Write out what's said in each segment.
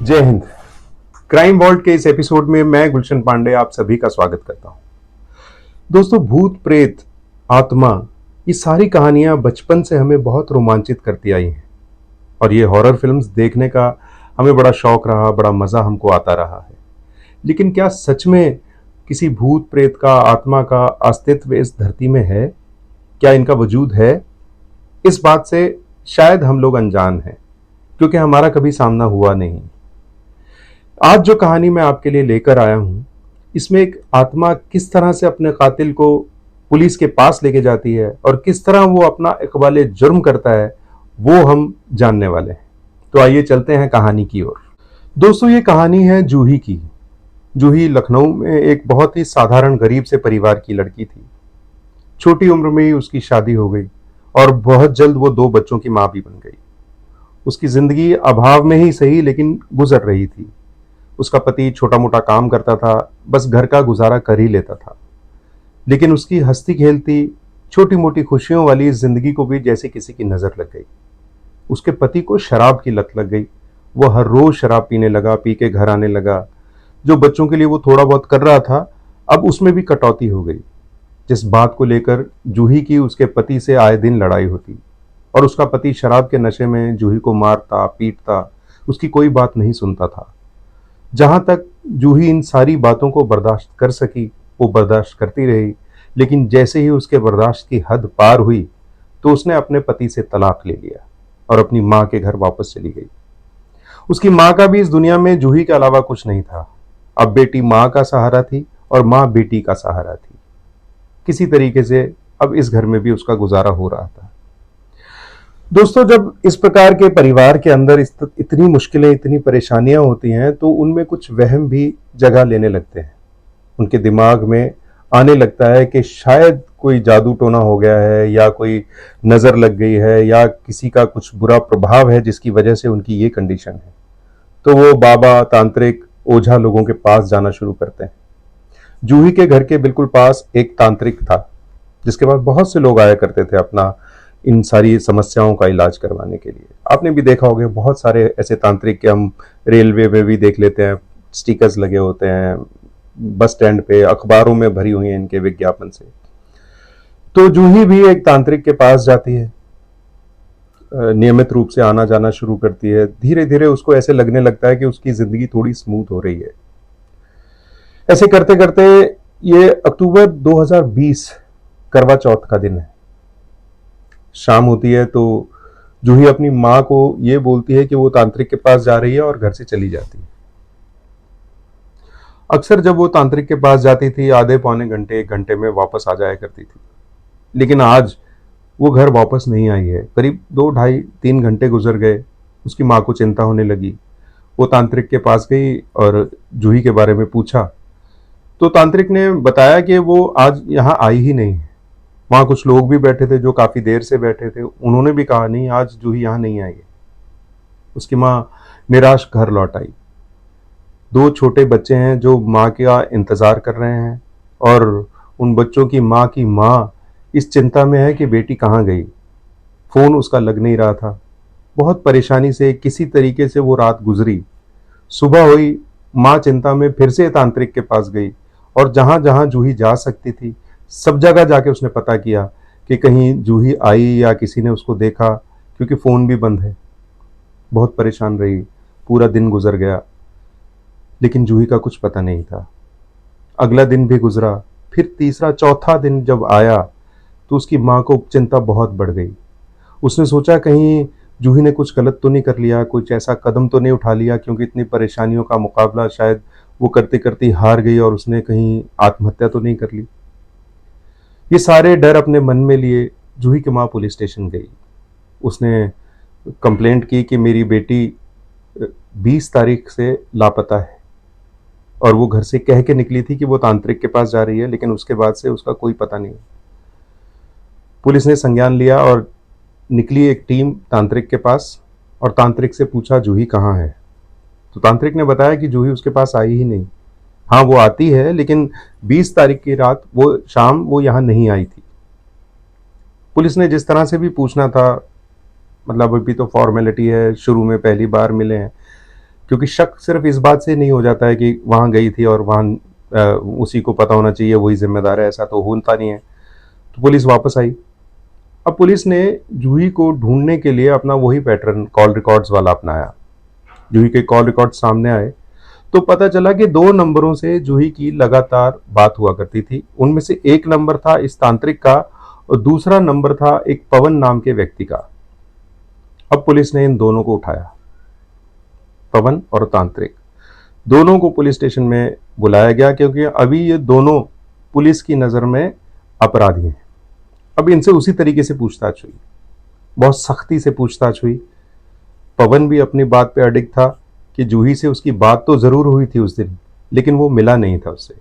जय Hind. Crime vault के इस एपिसोड में मैं गुलशन पांडे आप सभी का स्वागत करता हूं। दोस्तों, भूत प्रेत, आत्मा, ये सारी कहानियां बचपन से हमें बहुत रोमांचित करती आई हैं और ये हॉरर फिल्म्स देखने का हमें बड़ा शौक रहा, बड़ा मजा हमको आता रहा है। लेकिन क्या सच में किसी भूत प्रेत का, आत्मा का अस्तित्व इस धरती में है? क्या इनका वजूद है? इस बात से शायद हम लोग अनजान हैं, क्योंकि हमारा कभी सामना हुआ नहीं। आज जो कहानी मैं आपके लिए लेकर आया हूं, इसमें एक आत्मा किस तरह से अपने कातिल को पुलिस के पास लेके जाती है और किस तरह वो अपना इकबाल जुर्म करता है, वो हम जानने वाले हैं। तो आइए चलते हैं कहानी की ओर। दोस्तों, ये कहानी है जूही की। जूही लखनऊ में एक बहुत ही साधारण गरीब से परिवार की लड़की थी। छोटी उम्र में ही उसकी शादी हो गई और बहुत जल्द वो 2 बच्चों की मां भी बन गई। उसकी जिंदगी अभाव में ही सही लेकिन गुजर रही थी। उसका पति छोटा मोटा काम करता था, बस घर का गुजारा कर ही लेता था। लेकिन उसकी हंसती खेलती छोटी मोटी खुशियों वाली इस जिंदगी को भी जैसे किसी की नजर लग गई। उसके पति को शराब की लत लग गई। वो हर रोज शराब पीने लगा, पी के घर आने लगा। जो बच्चों के लिए वो थोड़ा बहुत कर रहा था, अब उसमें भी कटौती हो गई। जिस बात को लेकर जूही की उसके पति से आए दिन लड़ाई होती और उसका पति शराब के नशे में जूही को मारता पीटता, उसकी कोई बात नहीं सुनता था। जहां तक जूही इन सारी बातों को बर्दाश्त कर सकी, वो बर्दाश्त करती रही। लेकिन जैसे ही उसके बर्दाश्त की हद पार हुई, तो उसने अपने पति से तलाक ले लिया और अपनी मां के घर वापस चली गई। उसकी मां का भी इस दुनिया में जूही के अलावा कुछ नहीं था। अब बेटी मां का सहारा थी और मां बेटी का सहारा थी। किसी तरीके से अब इस घर में भी उसका गुजारा हो रहा था। दोस्तों, जब इस प्रकार के परिवार के अंदर इतनी मुश्किलें, इतनी परेशानियां होती हैं, तो उनमें कुछ वहम भी जगह लेने लगते हैं। उनके दिमाग में आने लगता है कि शायद कोई जादू टोना हो गया है, या कोई नजर लग गई है, या किसी का कुछ बुरा प्रभाव है जिसकी वजह से उनकी ये कंडीशन है। तो वो बाबा, तांत्रिक, ओझा लोगों के पास जाना शुरू करते हैं। जूही के घर के बिल्कुल पास एक तांत्रिक था, जिसके पास बहुत से लोग आया करते थे अपना इन सारी समस्याओं का इलाज करवाने के लिए। आपने भी देखा होगा, बहुत सारे ऐसे तांत्रिक के हम रेलवे में भी देख लेते हैं, स्टिकर्स लगे होते हैं, बस स्टैंड पे, अखबारों में भरी हुई है इनके विज्ञापन से। तो जूही भी एक तांत्रिक के पास जाती है, नियमित रूप से आना जाना शुरू करती है। धीरे धीरे उसको ऐसे लगने लगता है कि उसकी जिंदगी थोड़ी स्मूथ हो रही है। ऐसे करते करते ये अक्टूबर 2020 करवा चौथ का दिन है। शाम होती है तो जूही अपनी मां को ये बोलती है कि वो तांत्रिक के पास जा रही है और घर से चली जाती है। अक्सर जब वो तांत्रिक के पास जाती थी, आधे पौने घंटे, 1 घंटे में वापस आ जाया करती थी। लेकिन आज वो घर वापस नहीं आई है। करीब 2 ढाई 3 घंटे गुजर गए। उसकी मां को चिंता होने लगी। वो तांत्रिक के पास गई और जूही के बारे में पूछा, तो तांत्रिक ने बताया कि वो आज यहाँ आई ही नहीं है। वहां कुछ लोग भी बैठे थे जो काफी देर से बैठे थे, उन्होंने भी कहा नहीं, आज जूही यहाँ नहीं आई है। उसकी मां निराश घर लौट आई। 2 छोटे बच्चे हैं जो मां का इंतजार कर रहे हैं और उन बच्चों की मां इस चिंता में है कि बेटी कहाँ गई। फोन उसका लग नहीं रहा था। बहुत परेशानी से किसी तरीके से वो रात गुजरी। सुबह हुई, मां चिंता में फिर से तांत्रिक के पास गई और जहां जहां जूही जा सकती थी, सब जगह जाके उसने पता किया कि कहीं जूही आई या किसी ने उसको देखा, क्योंकि फोन भी बंद है। बहुत परेशान रही। पूरा दिन गुजर गया, लेकिन जूही का कुछ पता नहीं था। अगला दिन भी गुजरा, फिर तीसरा चौथा दिन जब आया तो उसकी मां को चिंता बहुत बढ़ गई। उसने सोचा कहीं जूही ने कुछ गलत तो नहीं कर लिया, कुछ ऐसा कदम तो नहीं उठा लिया, क्योंकि इतनी परेशानियों का मुकाबला शायद वो करते करते हार गई और उसने कहीं आत्महत्या तो नहीं कर ली। ये सारे डर अपने मन में लिए जूही की मां पुलिस स्टेशन गई। उसने कंप्लेंट की कि मेरी बेटी 20 तारीख से लापता है और वो घर से कह के निकली थी कि वो तांत्रिक के पास जा रही है, लेकिन उसके बाद से उसका कोई पता नहीं। पुलिस ने संज्ञान लिया और निकली एक टीम तांत्रिक के पास और तांत्रिक से पूछा जूही कहाँ है। तो तांत्रिक ने बताया कि जूही उसके पास आई ही नहीं। हाँ, वो आती है, लेकिन 20 तारीख की रात, वो शाम वो यहाँ नहीं आई थी। पुलिस ने जिस तरह से भी पूछना था, मतलब अभी तो फॉर्मेलिटी है, शुरू में पहली बार मिले हैं, क्योंकि शक सिर्फ इस बात से नहीं हो जाता है कि वहाँ गई थी और वहाँ उसी को पता होना चाहिए, वही जिम्मेदार है, ऐसा तो होता नहीं है। तो पुलिस वापस आई। अब पुलिस ने जूही को ढूंढने के लिए अपना वही पैटर्न कॉल रिकॉर्ड्स वाला अपनाया। जूही के कॉल रिकॉर्ड सामने आए तो पता चला कि 2 नंबरों से जूही की लगातार बात हुआ करती थी। उनमें से एक नंबर था इस तांत्रिक का और दूसरा नंबर था एक पवन नाम के व्यक्ति का। अब पुलिस ने इन दोनों को उठाया, पवन और तांत्रिक दोनों को पुलिस स्टेशन में बुलाया गया, क्योंकि अभी ये दोनों पुलिस की नज़र में अपराधी हैं। अब इनसे उसी तरीके से पूछताछ हुई, बहुत सख्ती से पूछताछ हुई। पवन भी अपनी बात पे अडिग था कि जूही से उसकी बात तो ज़रूर हुई थी उस दिन, लेकिन वो मिला नहीं था उससे।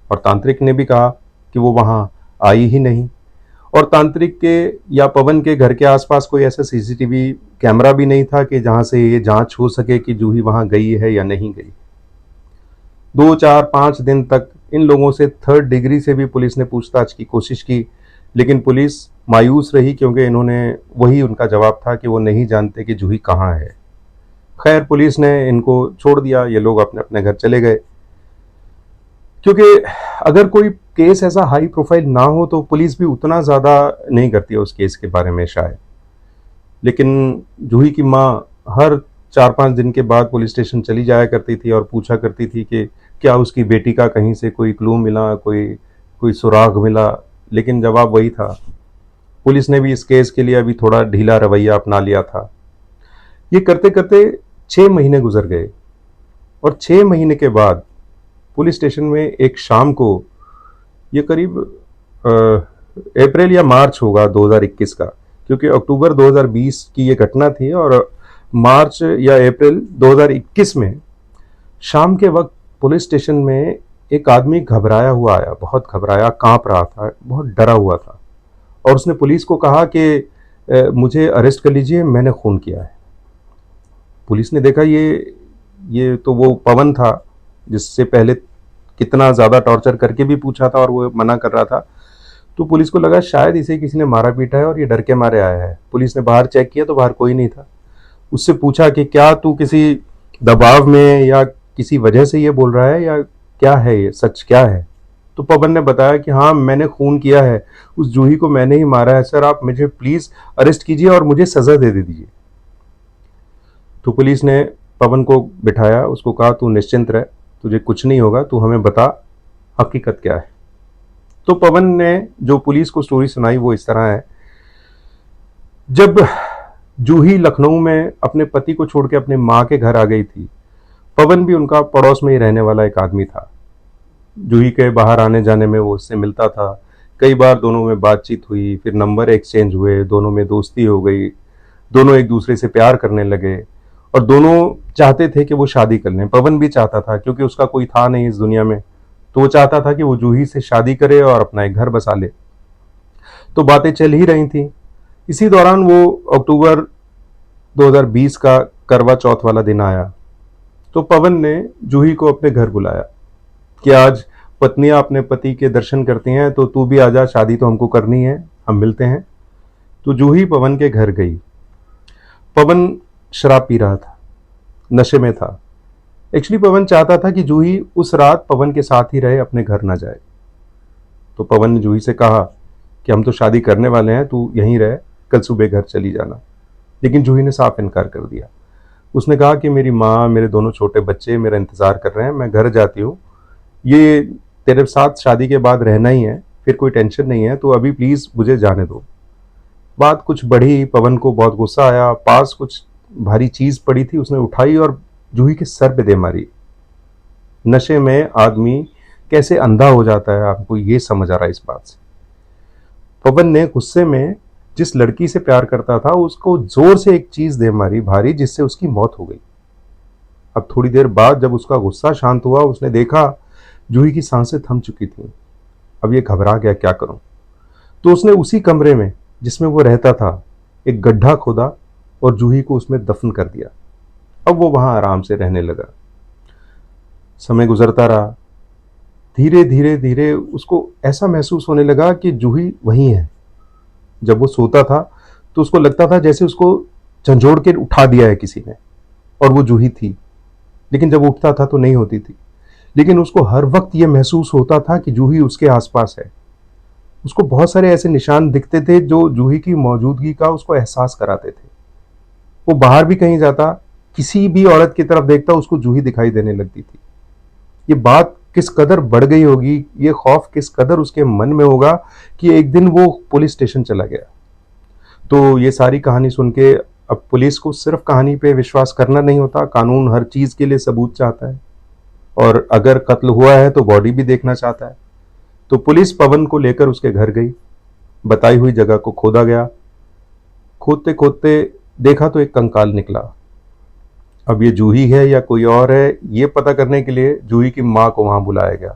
और तांत्रिक ने भी कहा कि वो वहाँ आई ही नहीं। और तांत्रिक के या पवन के घर के आसपास कोई ऐसा सीसीटीवी कैमरा भी नहीं था कि जहाँ से ये जांच हो सके कि जूही वहाँ गई है या नहीं गई। 2, 4, 5 दिन तक इन लोगों से 3rd डिग्री से भी पुलिस ने पूछताछ की कोशिश की, लेकिन पुलिस मायूस रही, क्योंकि इन्होंने वही उनका जवाब था कि वो नहीं जानते कि जूही कहाँ है। खैर पुलिस ने इनको छोड़ दिया, ये लोग अपने अपने घर चले गए। क्योंकि अगर कोई केस ऐसा हाई प्रोफाइल ना हो तो पुलिस भी उतना ज़्यादा नहीं करती है उस केस के बारे में शायद। लेकिन जूही की माँ हर 4-5 दिन के बाद पुलिस स्टेशन चली जाया करती थी और पूछा करती थी कि क्या उसकी बेटी का कहीं से कोई क्लू मिला, कोई कोई सुराग मिला, लेकिन जवाब वही था। पुलिस ने भी इस केस के लिए अभी थोड़ा ढीला रवैया अपना लिया था। ये करते करते 6 महीने गुजर गए और 6 महीने के बाद पुलिस स्टेशन में एक शाम को, ये करीब अप्रैल या मार्च होगा 2021 का, क्योंकि अक्टूबर 2020 की ये घटना थी और मार्च या अप्रैल 2021 में शाम के वक्त पुलिस स्टेशन में एक आदमी घबराया हुआ आया, बहुत घबराया, कांप रहा था, बहुत डरा हुआ था। और उसने पुलिस को कहा कि मुझे अरेस्ट कर लीजिए, मैंने खून किया है। पुलिस ने देखा ये तो वो पवन था जिससे पहले कितना ज़्यादा टॉर्चर करके भी पूछा था और वो मना कर रहा था। तो पुलिस को लगा शायद इसे किसी ने मारा पीटा है और ये डर के मारे आया है। पुलिस ने बाहर चेक किया तो बाहर कोई नहीं था। उससे पूछा कि क्या तू किसी दबाव में या किसी वजह से ये बोल रहा है, या क्या है, ये सच क्या है? तो पवन ने बताया कि हाँ, मैंने खून किया है, उस जूही को मैंने ही मारा है सर, आप मुझे प्लीज़ अरेस्ट कीजिए और मुझे सज़ा दे दीजिए। तो पुलिस ने पवन को बिठाया, उसको कहा तू निश्चिंत रह, तुझे कुछ नहीं होगा, तू हमें बता हकीकत क्या है। तो पवन ने जो पुलिस को स्टोरी सुनाई वो इस तरह है। जब जूही लखनऊ में अपने पति को छोड़ के अपने माँ के घर आ गई थी, पवन भी उनका पड़ोस में ही रहने वाला एक आदमी था। जूही के बाहर आने जाने में वो उससे मिलता था। कई बार दोनों में बातचीत हुई, फिर नंबर एक्सचेंज हुए, दोनों में दोस्ती हो गई, दोनों एक दूसरे से प्यार करने लगे और दोनों चाहते थे कि वो शादी कर लें। पवन भी चाहता था, क्योंकि उसका कोई था नहीं इस दुनिया में, तो वो चाहता था कि वो जूही से शादी करे और अपना एक घर बसा ले। तो बातें चल ही रही थी। इसी दौरान वो अक्टूबर 2020 का करवा चौथ वाला दिन आया। तो पवन ने जूही को अपने घर बुलाया कि आज पत्नियां अपने पति के दर्शन करती हैं, तो तू भी आजा, शादी तो हमको करनी है, हम मिलते हैं। तो जूही पवन के घर गई। पवन शराब पी रहा था, नशे में था। एक्चुअली पवन चाहता था कि जूही उस रात पवन के साथ ही रहे, अपने घर ना जाए। तो पवन ने जूही से कहा कि हम तो शादी करने वाले हैं, तू यहीं रह, कल सुबह घर चली जाना। लेकिन जूही ने साफ इनकार कर दिया। उसने कहा कि मेरी माँ, मेरे दोनों छोटे बच्चे मेरा इंतज़ार कर रहे हैं, मैं घर जाती हूँ, ये तेरे साथ शादी के बाद रहना ही है, फिर कोई टेंशन नहीं है, तो अभी प्लीज़ मुझे जाने दो। बात कुछ बढ़ी, पवन को बहुत गुस्सा आया, पास कुछ भारी चीज़ पड़ी थी, उसने उठाई और जूही के सर पे दे मारी। नशे में आदमी कैसे अंधा हो जाता है, आपको ये समझ आ रहा है इस बात से। पवन ने गुस्से में जिस लड़की से प्यार करता था उसको जोर से एक चीज दे मारी भारी, जिससे उसकी मौत हो गई। अब थोड़ी देर बाद जब उसका गुस्सा शांत हुआ, उसने देखा जूही की सांसें थम चुकी थीं। अब ये घबरा गया, क्या करूं? तो उसने उसी कमरे में जिसमें वो रहता था एक गड्ढा खोदा और जूही को उसमें दफन कर दिया। अब वो वहां आराम से रहने लगा। समय गुजरता रहा। धीरे धीरे धीरे उसको ऐसा महसूस होने लगा कि जूही वहीं है। जब वो सोता था तो उसको लगता था जैसे उसको झंझोड़ के उठा दिया है किसी ने, और वो जूही थी। लेकिन जब उठता था तो नहीं होती थी। लेकिन उसको हर वक्त ये महसूस होता था कि जूही उसके आसपास है। उसको बहुत सारे ऐसे निशान दिखते थे जो जूही की मौजूदगी का उसको एहसास कराते थे। वो बाहर भी कहीं जाता, किसी भी औरत की तरफ देखता, उसको जूही दिखाई देने लगती थी। ये बात किस कदर बढ़ गई होगी, ये खौफ किस कदर उसके मन में होगा कि एक दिन वो पुलिस स्टेशन चला गया। तो ये सारी कहानी सुन के अब पुलिस को सिर्फ कहानी पे विश्वास करना नहीं होता, कानून हर चीज के लिए सबूत चाहता है, और अगर कत्ल हुआ है तो बॉडी भी देखना चाहता है। तो पुलिस पवन को लेकर उसके घर गई। बताई हुई जगह को खोदा गया। खोदते खोदते देखा तो एक कंकाल निकला। अब ये जूही है या कोई और है, ये पता करने के लिए जूही की माँ को वहां बुलाया गया।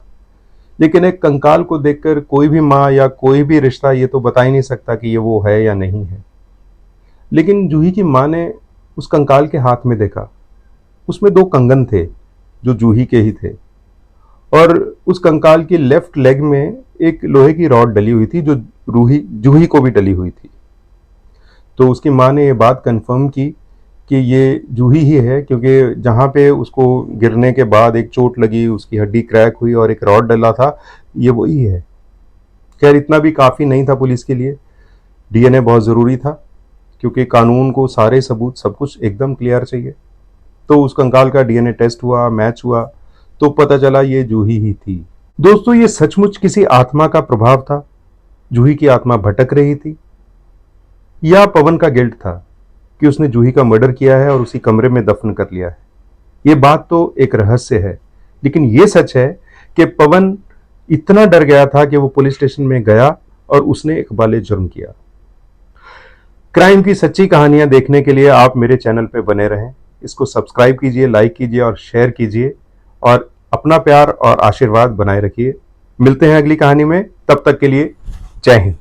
लेकिन एक कंकाल को देखकर कोई भी माँ या कोई भी रिश्ता ये तो बता ही नहीं सकता कि ये वो है या नहीं है। लेकिन जूही की माँ ने उस कंकाल के हाथ में देखा, उसमें 2 कंगन थे जो जूही के ही थे, और उस कंकाल की लेफ्ट लेग में एक लोहे की रॉड डली हुई थी जो जूही को भी डली हुई थी। तो उसकी माँ ने ये बात कंफर्म की कि ये जूही ही है, क्योंकि जहाँ पे उसको गिरने के बाद एक चोट लगी, उसकी हड्डी क्रैक हुई और एक रॉड डला था, ये वही है। खैर इतना भी काफ़ी नहीं था पुलिस के लिए, डीएनए बहुत ज़रूरी था, क्योंकि कानून को सारे सबूत सब कुछ एकदम क्लियर चाहिए। तो उस कंकाल का डीएनए टेस्ट हुआ, मैच हुआ, तो पता चला ये जूही ही थी। दोस्तों ये सचमुच किसी आत्मा का प्रभाव था, जूही की आत्मा भटक रही थी, या पवन का गिल्ट था कि उसने जूही का मर्डर किया है और उसी कमरे में दफन कर लिया है। ये बात तो एक रहस्य है, लेकिन ये सच है कि पवन इतना डर गया था कि वो पुलिस स्टेशन में गया और उसने इकबाले जुर्म किया। क्राइम की सच्ची कहानियां देखने के लिए आप मेरे चैनल पे बने रहें। इसको सब्सक्राइब कीजिए, लाइक कीजिए और शेयर कीजिए, और अपना प्यार और आशीर्वाद बनाए रखिए। मिलते हैं अगली कहानी में, तब तक के लिए जय हिंद।